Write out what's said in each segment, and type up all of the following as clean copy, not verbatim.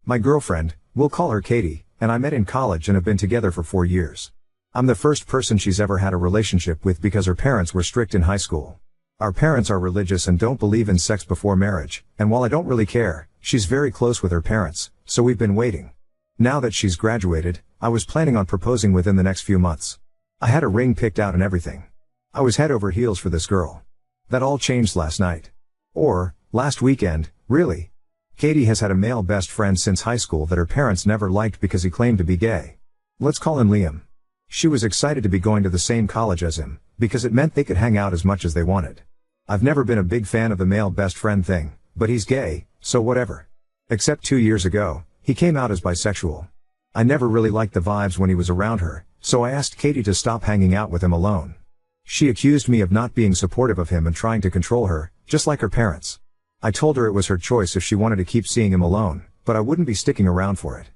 My girlfriend, we'll call her Katie, and I met in college and have been together for 4 years. I'm the first person she's ever had a relationship with because her parents were strict in high school. Our parents are religious and don't believe in sex before marriage, and while I don't really care, she's very close with her parents, so we've been waiting. Now that she's graduated, I was planning on proposing within the next few months. I had a ring picked out and everything. I was head over heels for this girl. That all changed last night. Or, last weekend, really. Katie has had a male best friend since high school that her parents never liked because he claimed to be gay. Let's call him Liam. She was excited to be going to the same college as him, because it meant they could hang out as much as they wanted. I've never been a big fan of the male best friend thing, but he's gay, so whatever. Except 2 years ago, he came out as bisexual. I never really liked the vibes when he was around her, so I asked Katie to stop hanging out with him alone. She accused me of not being supportive of him and trying to control her, just like her parents. I told her it was her choice if she wanted to keep seeing him alone, but I wouldn't be sticking around for it.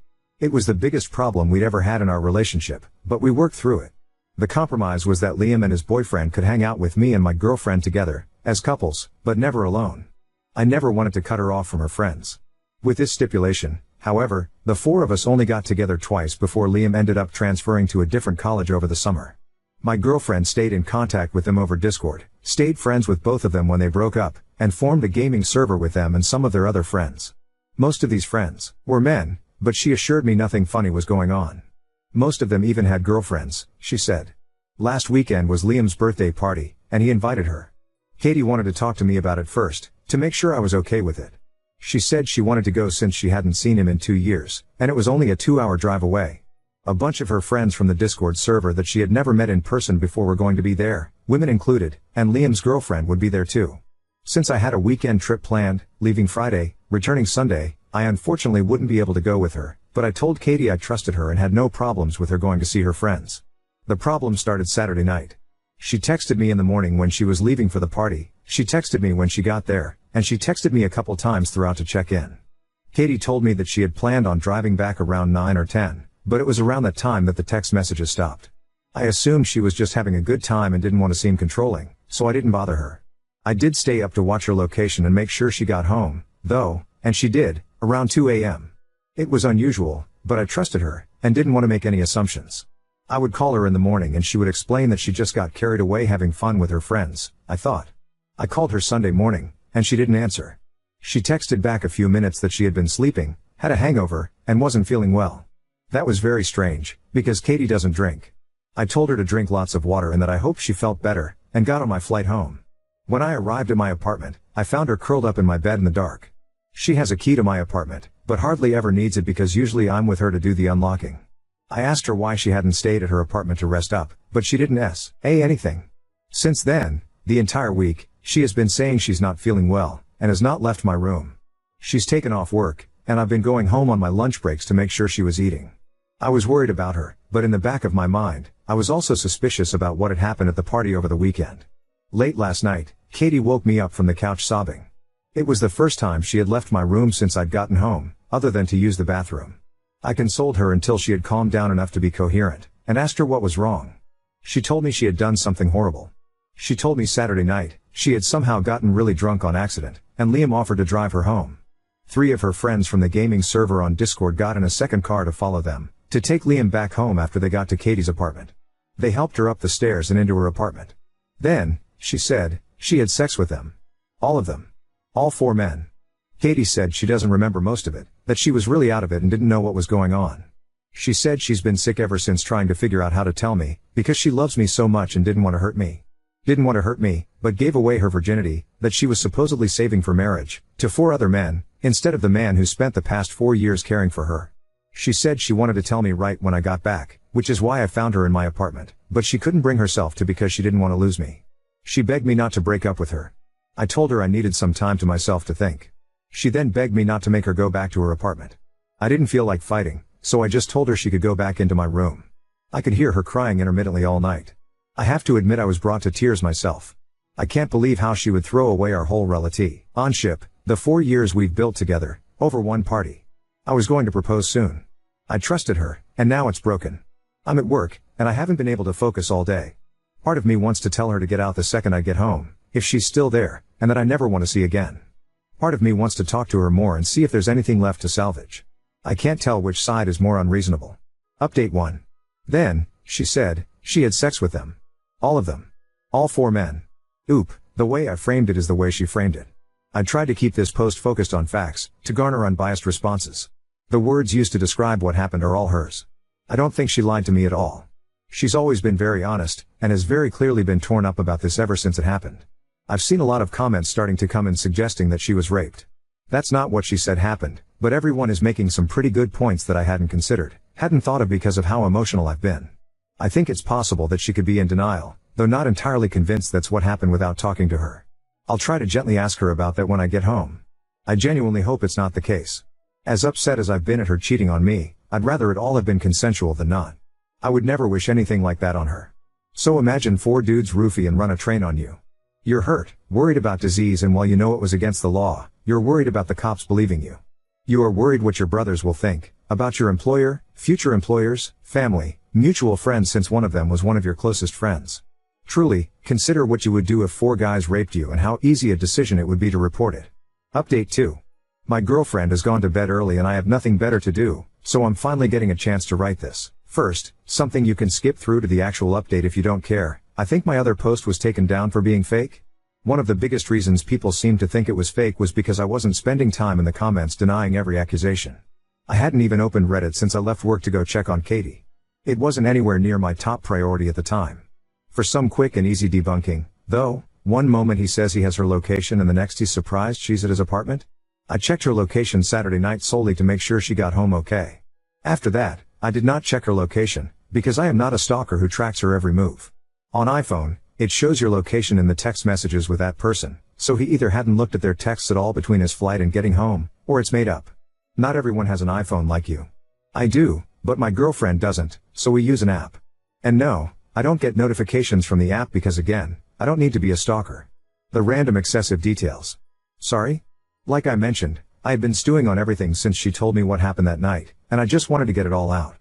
It was the biggest problem we'd ever had in our relationship, but we worked through it. The compromise was that Liam and his boyfriend could hang out with me and my girlfriend together, as couples, but never alone. I never wanted to cut her off from her friends. With this stipulation, however, the 4 of us only got together twice before Liam ended up transferring to a different college over the summer. My girlfriend stayed in contact with them over Discord, stayed friends with both of them when they broke up, and formed a gaming server with them and some of their other friends. Most of these friends were men, but she assured me nothing funny was going on. Most of them even had girlfriends, she said. Last weekend was Liam's birthday party, and he invited her. Katie wanted to talk to me about it first, to make sure I was okay with it. She said she wanted to go since she hadn't seen him in 2 years, and it was only a 2-hour drive away. A bunch of her friends from the Discord server that she had never met in person before were going to be there, women included, and Liam's girlfriend would be there too. Since I had a weekend trip planned, leaving Friday, returning Sunday, I unfortunately wouldn't be able to go with her, but I told Katie I trusted her and had no problems with her going to see her friends. The problem started Saturday night. She texted me in the morning when she was leaving for the party, she texted me when she got there, and she texted me a couple times throughout to check in. Katie told me that she had planned on driving back around 9 or 10, but it was around that time that the text messages stopped. I assumed she was just having a good time and didn't want to seem controlling, so I didn't bother her. I did stay up to watch her location and make sure she got home, though, and she did, around 2 a.m. It was unusual, but I trusted her, and didn't want to make any assumptions. I would call her in the morning and she would explain that she just got carried away having fun with her friends, I thought. I called her Sunday morning, and she didn't answer. She texted back a few minutes that she had been sleeping, had a hangover, and wasn't feeling well. That was very strange, because Katie doesn't drink. I told her to drink lots of water and that I hoped she felt better, and got on my flight home. When I arrived at my apartment, I found her curled up in my bed in the dark. She has a key to my apartment, but hardly ever needs it because usually I'm with her to do the unlocking. I asked her why she hadn't stayed at her apartment to rest up, but she didn't say anything. Since then, the entire week, she has been saying she's not feeling well, and has not left my room. She's taken off work, and I've been going home on my lunch breaks to make sure she was eating. I was worried about her, but in the back of my mind, I was also suspicious about what had happened at the party over the weekend. Late last night, Katie woke me up from the couch sobbing. It was the first time she had left my room since I'd gotten home, other than to use the bathroom. I consoled her until she had calmed down enough to be coherent, and asked her what was wrong. She told me she had done something horrible. She told me Saturday night, she had somehow gotten really drunk on accident, and Liam offered to drive her home. 3 of her friends from the gaming server on Discord got in a second car to follow them, to take Liam back home after they got to Katie's apartment. They helped her up the stairs and into her apartment. Then, she said, she had sex with them. All of them. All 4 men. Katie said she doesn't remember most of it, that she was really out of it and didn't know what was going on. She said she's been sick ever since trying to figure out how to tell me, because she loves me so much and didn't want to hurt me. Didn't want to hurt me, but gave away her virginity, that she was supposedly saving for marriage, to 4 other men, instead of the man who spent the past 4 years caring for her. She said she wanted to tell me right when I got back, which is why I found her in my apartment, but she couldn't bring herself to because she didn't want to lose me. She begged me not to break up with her. I told her I needed some time to myself to think. She then begged me not to make her go back to her apartment. I didn't feel like fighting, so I just told her she could go back into my room. I could hear her crying intermittently all night. I have to admit I was brought to tears myself. I can't believe how she would throw away our whole relationship, the 4 years we've built together, over one party. I was going to propose soon. I trusted her, and now it's broken. I'm at work, and I haven't been able to focus all day. Part of me wants to tell her to get out the second I get home, if she's still there, and that I never want to see again. Part of me wants to talk to her more and see if there's anything left to salvage. I can't tell which side is more unreasonable. Update 1. Then, she said, she had sex with them. All of them. All 4 men. Oop, the way I framed it is the way she framed it. I tried to keep this post focused on facts, to garner unbiased responses. The words used to describe what happened are all hers. I don't think she lied to me at all. She's always been very honest, and has very clearly been torn up about this ever since it happened. I've seen a lot of comments starting to come in suggesting that she was raped. That's not what she said happened, but everyone is making some pretty good points that I hadn't considered, hadn't thought of because of how emotional I've been. I think it's possible that she could be in denial, though not entirely convinced that's what happened without talking to her. I'll try to gently ask her about that when I get home. I genuinely hope it's not the case. As upset as I've been at her cheating on me, I'd rather it all have been consensual than not. I would never wish anything like that on her. So imagine 4 dudes roofie and run a train on you. You're hurt, worried about disease, and while you know it was against the law, you're worried about the cops believing you. You are worried what your brothers will think, about your employer, future employers, family, mutual friends, since one of them was one of your closest friends. Truly, consider what you would do if 4 guys raped you and how easy a decision it would be to report it. Update 2. My girlfriend has gone to bed early and I have nothing better to do, so I'm finally getting a chance to write this. First, something you can skip through to the actual update if you don't care. I think my other post was taken down for being fake. One of the biggest reasons people seemed to think it was fake was because I wasn't spending time in the comments denying every accusation. I hadn't even opened Reddit since I left work to go check on Katie. It wasn't anywhere near my top priority at the time. For some quick and easy debunking, though, one moment he says he has her location and the next he's surprised she's at his apartment. I checked her location Saturday night solely to make sure she got home okay. After that, I did not check her location, because I am not a stalker who tracks her every move. On iPhone, it shows your location in the text messages with that person, so he either hadn't looked at their texts at all between his flight and getting home, or it's made up. Not everyone has an iPhone like you. I do, but my girlfriend doesn't, so we use an app. And no, I don't get notifications from the app because again, I don't need to be a stalker. The random excessive details. Sorry? Like I mentioned, I had been stewing on everything since she told me what happened that night, and I just wanted to get it all out.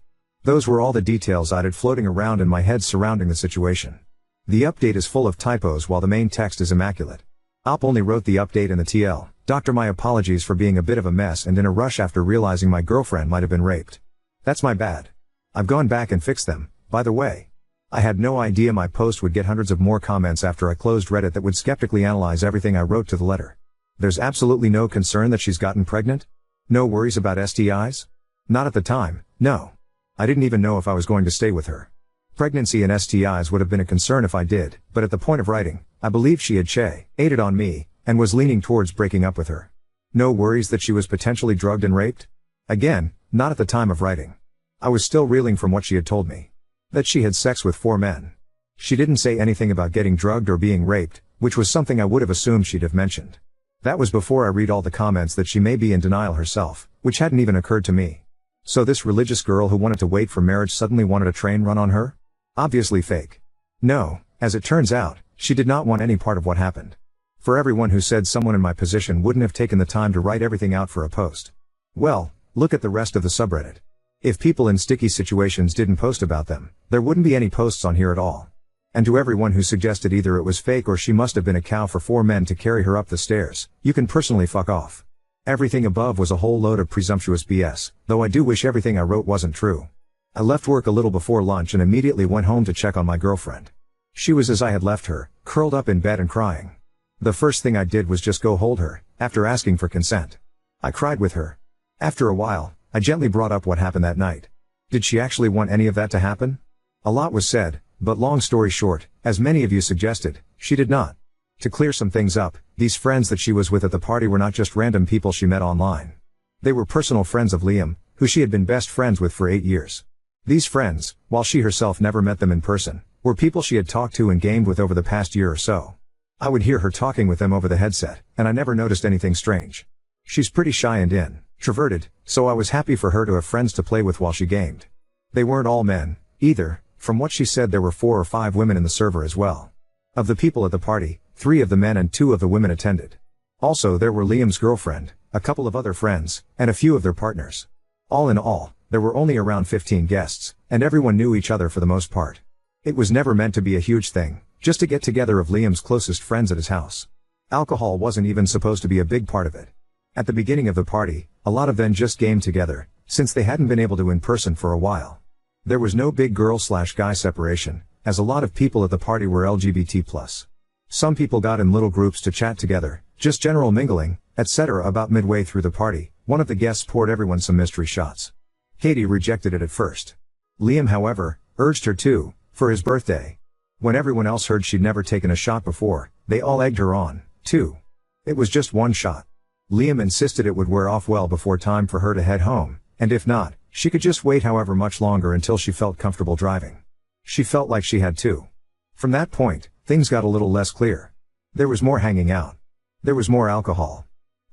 Those were all the details I'd had floating around in my head surrounding the situation. The update is full of typos while the main text is immaculate. Op only wrote the update in the TL. Doctor, my apologies for being a bit of a mess and in a rush after realizing my girlfriend might have been raped. That's my bad. I've gone back and fixed them, by the way. I had no idea my post would get hundreds of more comments after I closed Reddit that would skeptically analyze everything I wrote to the letter. There's absolutely no concern that she's gotten pregnant? No worries about STIs? Not at the time, no. I didn't even know if I was going to stay with her. Pregnancy and STIs would have been a concern if I did, but at the point of writing, I believed she had cheated on me, and was leaning towards breaking up with her. No worries that she was potentially drugged and raped? Again, not at the time of writing. I was still reeling from what she had told me. That she had sex with 4 men. She didn't say anything about getting drugged or being raped, which was something I would have assumed she'd have mentioned. That was before I read all the comments that she may be in denial herself, which hadn't even occurred to me. So this religious girl who wanted to wait for marriage suddenly wanted a train run on her? Obviously fake. No, as it turns out, she did not want any part of what happened. For everyone who said someone in my position wouldn't have taken the time to write everything out for a post. Well, look at the rest of the subreddit. If people in sticky situations didn't post about them, there wouldn't be any posts on here at all. And to everyone who suggested either it was fake or she must have been a cow for 4 men to carry her up the stairs, you can personally fuck off. Everything above was a whole load of presumptuous BS, though I do wish everything I wrote wasn't true. I left work a little before lunch and immediately went home to check on my girlfriend. She was as I had left her, curled up in bed and crying. The first thing I did was just go hold her, after asking for consent. I cried with her. After a while, I gently brought up what happened that night. Did she actually want any of that to happen? A lot was said, but long story short, as many of you suggested, she did not. To clear some things up, these friends that she was with at the party were not just random people she met online. They were personal friends of Liam, who she had been best friends with for 8 years. These friends, while she herself never met them in person, were people she had talked to and gamed with over the past year or so. I would hear her talking with them over the headset, and I never noticed anything strange. She's pretty shy and introverted, so I was happy for her to have friends to play with while she gamed. They weren't all men, either. From what she said there were 4 or 5 women in the server as well. Of the people at the party, 3 of the men and 2 of the women attended. Also there were Liam's girlfriend, a couple of other friends, and a few of their partners. All in all, there were only around 15 guests, and everyone knew each other for the most part. It was never meant to be a huge thing, just a get-together of Liam's closest friends at his house. Alcohol wasn't even supposed to be a big part of it. At the beginning of the party, a lot of them just gamed together, since they hadn't been able to in person for a while. There was no big girl/guy separation, as a lot of people at the party were LGBT+. Some people got in little groups to chat together, just general mingling, etc. About midway through the party, one of the guests poured everyone some mystery shots. Katie rejected it at first. Liam, however, urged her to, for his birthday. When everyone else heard she'd never taken a shot before, they all egged her on, too. It was just one shot. Liam insisted it would wear off well before time for her to head home, and if not, she could just wait however much longer until she felt comfortable driving. She felt like she had to. From that point, things got a little less clear. There was more hanging out. There was more alcohol.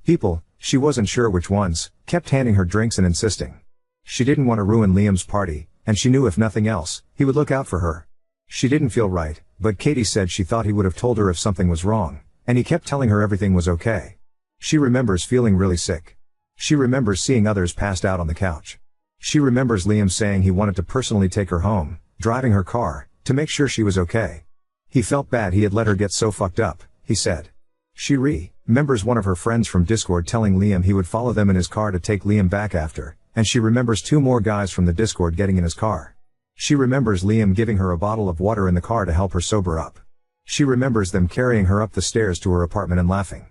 People, she wasn't sure which ones, kept handing her drinks and insisting. She didn't want to ruin Liam's party, and she knew if nothing else, he would look out for her. She didn't feel right, but Katie said she thought he would have told her if something was wrong, and he kept telling her everything was okay. She remembers feeling really sick. She remembers seeing others passed out on the couch. She remembers Liam saying he wanted to personally take her home, driving her car, to make sure she was okay. He felt bad he had let her get so fucked up, he said. She remembers one of her friends from Discord telling Liam he would follow them in his car to take Liam back after, and she remembers 2 more guys from the Discord getting in his car. She remembers Liam giving her a bottle of water in the car to help her sober up. She remembers them carrying her up the stairs to her apartment and laughing.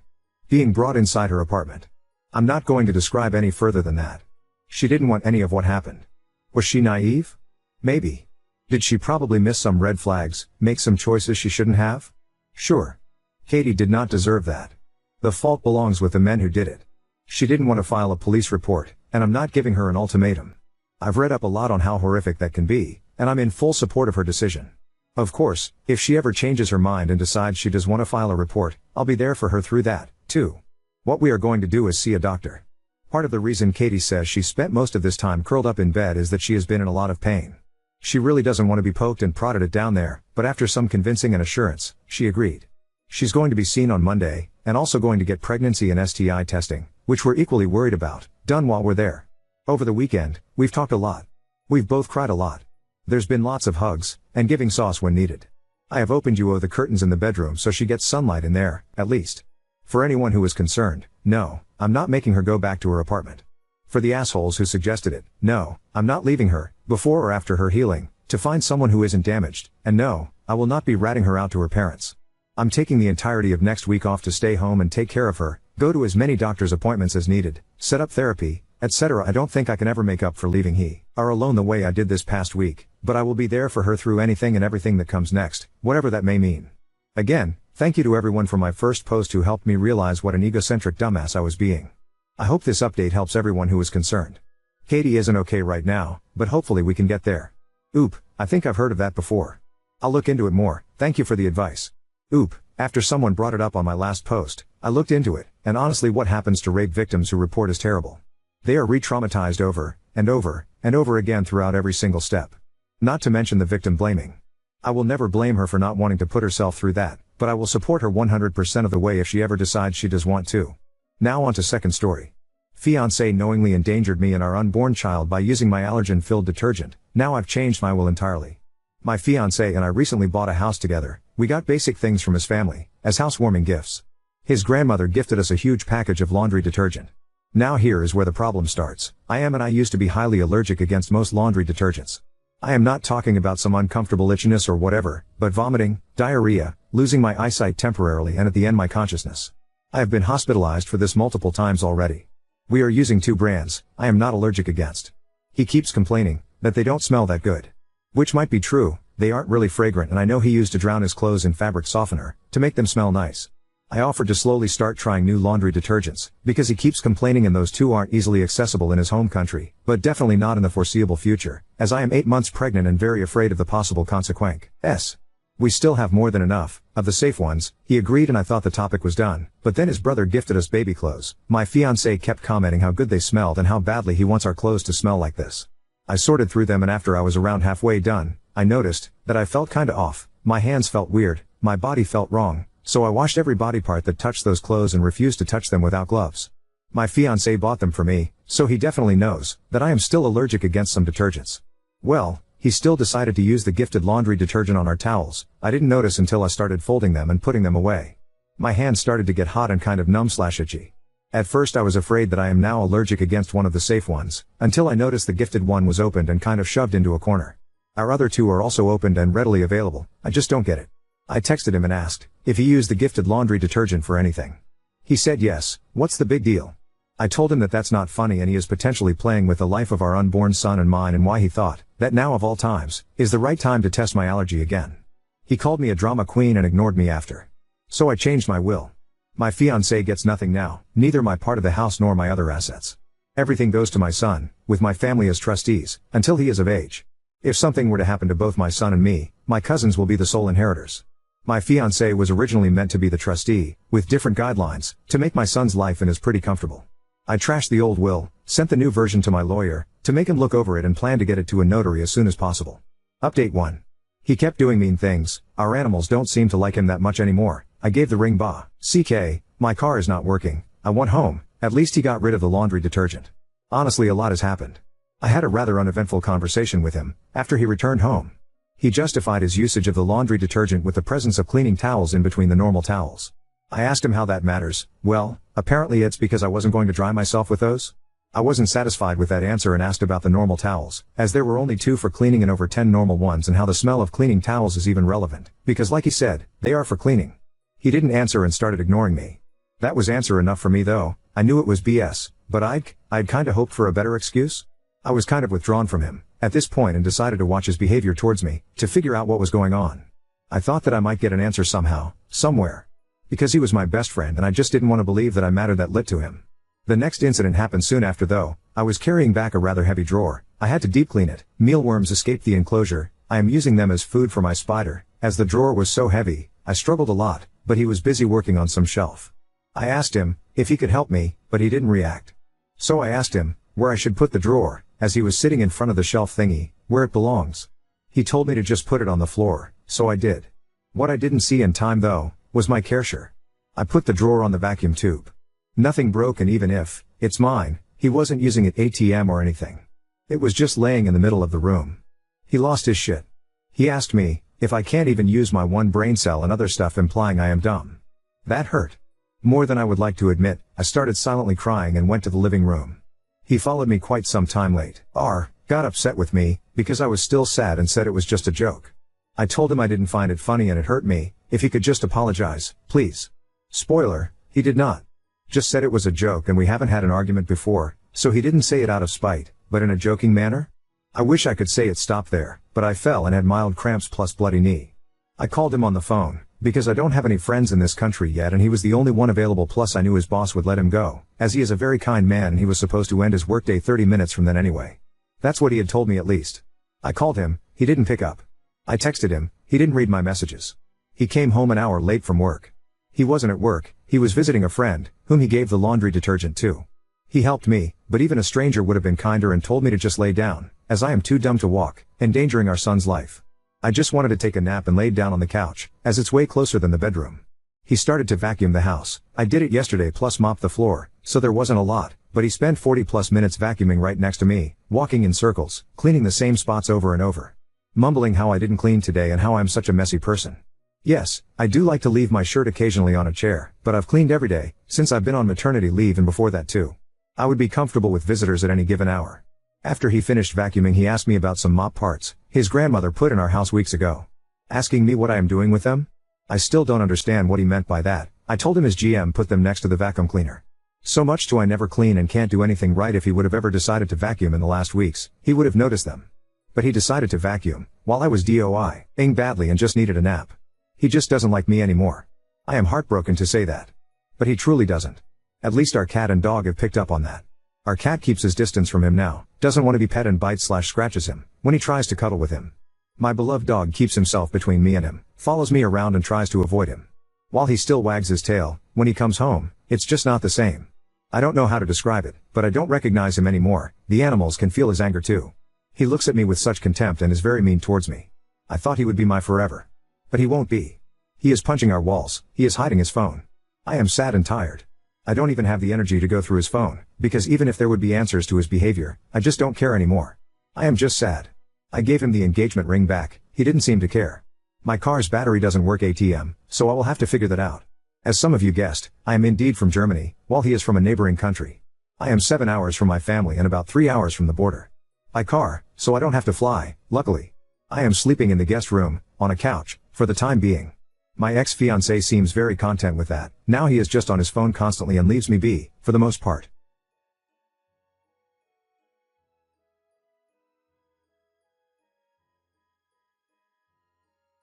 Being brought inside her apartment. I'm not going to describe any further than that. She didn't want any of what happened. Was she naive? Maybe. Did she probably miss some red flags, make some choices she shouldn't have? Sure. Katie did not deserve that. The fault belongs with the men who did it. She didn't want to file a police report, and I'm not giving her an ultimatum. I've read up a lot on how horrific that can be, and I'm in full support of her decision. Of course, if she ever changes her mind and decides she does want to file a report, I'll be there for her through that, too. What we are going to do is see a doctor. Part of the reason Katie says she spent most of this time curled up in bed is that she has been in a lot of pain. She really doesn't want to be poked and prodded at down there, but after some convincing and assurance, she agreed. She's going to be seen on Monday, and also going to get pregnancy and STI testing, which we're equally worried about, done while we're there. Over the weekend, we've talked a lot. We've both cried a lot. There's been lots of hugs, and giving sauce when needed. I have opened the curtains in the bedroom so she gets sunlight in there, at least. For anyone who is concerned, no, I'm not making her go back to her apartment. For the assholes who suggested it, no, I'm not leaving her, before or after her healing, to find someone who isn't damaged, and no, I will not be ratting her out to her parents. I'm taking the entirety of next week off to stay home and take care of her, go to as many doctor's appointments as needed, set up therapy, etc. I don't think I can ever make up for leaving her alone the way I did this past week, but I will be there for her through anything and everything that comes next, whatever that may mean. Again, thank you to everyone for my first post who helped me realize what an egocentric dumbass I was being. I hope this update helps everyone who is concerned. Katie isn't okay right now, but hopefully we can get there. Oop, I think I've heard of that before. I'll look into it more, thank you for the advice. Oop, after someone brought it up on my last post, I looked into it, and honestly what happens to rape victims who report is terrible. They are re-traumatized over, and over, and over again throughout every single step. Not to mention the victim blaming. I will never blame her for not wanting to put herself through that, but I will support her 100% of the way if she ever decides she does want to. Now on to second story. Fiancé knowingly endangered me and our unborn child by using my allergen-filled detergent. Now I've changed my will entirely. My fiancé and I recently bought a house together. We got basic things from his family, as housewarming gifts. His grandmother gifted us a huge package of laundry detergent. Now here is where the problem starts. I used to be highly allergic against most laundry detergents. I am not talking about some uncomfortable itchiness or whatever, but vomiting, diarrhea, losing my eyesight temporarily and at the end my consciousness. I have been hospitalized for this multiple times already. We are using 2 brands, I am not allergic against. He keeps complaining that they don't smell that good. Which might be true, they aren't really fragrant and I know he used to drown his clothes in fabric softener, to make them smell nice. I offered to slowly start trying new laundry detergents, because he keeps complaining and those 2 aren't easily accessible in his home country, but definitely not in the foreseeable future, as I am 8 months pregnant and very afraid of the possible consequences. We still have more than enough of the safe ones. He agreed and I thought the topic was done, but then his brother gifted us baby clothes. My fiancé kept commenting how good they smelled and how badly he wants our clothes to smell like this. I sorted through them and after I was around halfway done, I noticed that I felt kinda off, my hands felt weird, my body felt wrong, so I washed every body part that touched those clothes and refused to touch them without gloves. My fiancé bought them for me, so he definitely knows that I am still allergic against some detergents. Well, he still decided to use the gifted laundry detergent on our towels. I didn't notice until I started folding them and putting them away. My hands started to get hot and kind of numb/itchy. At first I was afraid that I am now allergic against one of the safe ones, until I noticed the gifted one was opened and kind of shoved into a corner. Our other two are also opened and readily available, I just don't get it. I texted him and asked if he used the gifted laundry detergent for anything. He said yes, what's the big deal? I told him that that's not funny and he is potentially playing with the life of our unborn son and mine and why he thought that now of all times is the right time to test my allergy again. He called me a drama queen and ignored me after. So I changed my will. My fiancé gets nothing now, neither my part of the house nor my other assets. Everything goes to my son, with my family as trustees, until he is of age. If something were to happen to both my son and me, my cousins will be the sole inheritors. My fiancé was originally meant to be the trustee, with different guidelines, to make my son's life and is pretty comfortable. I trashed the old will, sent the new version to my lawyer, to make him look over it and plan to get it to a notary as soon as possible. Update 1. He kept doing mean things, our animals don't seem to like him that much anymore, I gave the ring bah, CK, my car is not working, I want home, at least he got rid of the laundry detergent. Honestly a lot has happened. I had a rather uneventful conversation with him, after he returned home. He justified his usage of the laundry detergent with the presence of cleaning towels in between the normal towels. I asked him how that matters. Well, apparently it's because I wasn't going to dry myself with those. I wasn't satisfied with that answer and asked about the normal towels, as there were only 2 for cleaning and over 10 normal ones and how the smell of cleaning towels is even relevant, because like he said, they are for cleaning. He didn't answer and started ignoring me. That was answer enough for me though, I knew it was BS, but I'd kinda hoped for a better excuse. I was kind of withdrawn from him, at this point and decided to watch his behavior towards me, to figure out what was going on. I thought that I might get an answer somehow, somewhere. Because he was my best friend and I just didn't want to believe that I mattered that lit to him. The next incident happened soon after though, I was carrying back a rather heavy drawer, I had to deep clean it, mealworms escaped the enclosure, I am using them as food for my spider, as the drawer was so heavy, I struggled a lot, but he was busy working on some shelf. I asked him if he could help me, but he didn't react. So I asked him where I should put the drawer, as he was sitting in front of the shelf thingy, where it belongs. He told me to just put it on the floor, so I did. What I didn't see in time though, was my Kärcher. I put the drawer on the vacuum tube. Nothing broke and even if it's mine, he wasn't using it ATM or anything. It was just laying in the middle of the room. He lost his shit. He asked me if I can't even use my one brain cell and other stuff implying I am dumb. That hurt. More than I would like to admit, I started silently crying and went to the living room. He followed me quite some time late. Got upset with me, because I was still sad and said it was just a joke. I told him I didn't find it funny and it hurt me, if he could just apologize, please. Spoiler, he did not. Just said it was a joke and we haven't had an argument before, so he didn't say it out of spite, but in a joking manner? I wish I could say it stopped there, but I fell and had mild cramps plus bloody knee. I called him on the phone, because I don't have any friends in this country yet and he was the only one available plus I knew his boss would let him go, as he is a very kind man and he was supposed to end his workday 30 minutes from then anyway. That's what he had told me at least. I called him, he didn't pick up. I texted him, he didn't read my messages. He came home an hour late from work. He wasn't at work, he was visiting a friend, whom he gave the laundry detergent to. He helped me, but even a stranger would have been kinder and told me to just lay down, as I am too dumb to walk, endangering our son's life. I just wanted to take a nap and laid down on the couch, as it's way closer than the bedroom. He started to vacuum the house. I did it yesterday plus mopped the floor, so there wasn't a lot, but he spent 40 plus minutes vacuuming right next to me, walking in circles, cleaning the same spots over and over. Mumbling how I didn't clean today and how I'm such a messy person. Yes, I do like to leave my shirt occasionally on a chair, but I've cleaned every day, since I've been on maternity leave and before that too. I would be comfortable with visitors at any given hour. After he finished vacuuming he asked me about some mop parts his grandmother put in our house weeks ago. Asking me what I am doing with them? I still don't understand what he meant by that. I told him his GM put them next to the vacuum cleaner. So much do I never clean and can't do anything right. If he would have ever decided to vacuum in the last weeks, he would have noticed them. But he decided to vacuum, while I was DOI-ing badly and just needed a nap. He just doesn't like me anymore. I am heartbroken to say that. But he truly doesn't. At least our cat and dog have picked up on that. Our cat keeps his distance from him now, doesn't want to be pet and bites/scratches him, when he tries to cuddle with him. My beloved dog keeps himself between me and him, follows me around and tries to avoid him. While he still wags his tail, when he comes home, it's just not the same. I don't know how to describe it, but I don't recognize him anymore. The animals can feel his anger too. He looks at me with such contempt and is very mean towards me. I thought he would be my forever. But he won't be. He is punching our walls, he is hiding his phone. I am sad and tired. I don't even have the energy to go through his phone, because even if there would be answers to his behavior, I just don't care anymore. I am just sad. I gave him the engagement ring back, he didn't seem to care. My car's battery doesn't work ATM, so I will have to figure that out. As some of you guessed, I am indeed from Germany, while he is from a neighboring country. I am 7 hours from my family and about 3 hours from the border. By car, so I don't have to fly, luckily. I am sleeping in the guest room, on a couch, for the time being. My ex-fiancé seems very content with that. Now he is just on his phone constantly and leaves me be, for the most part.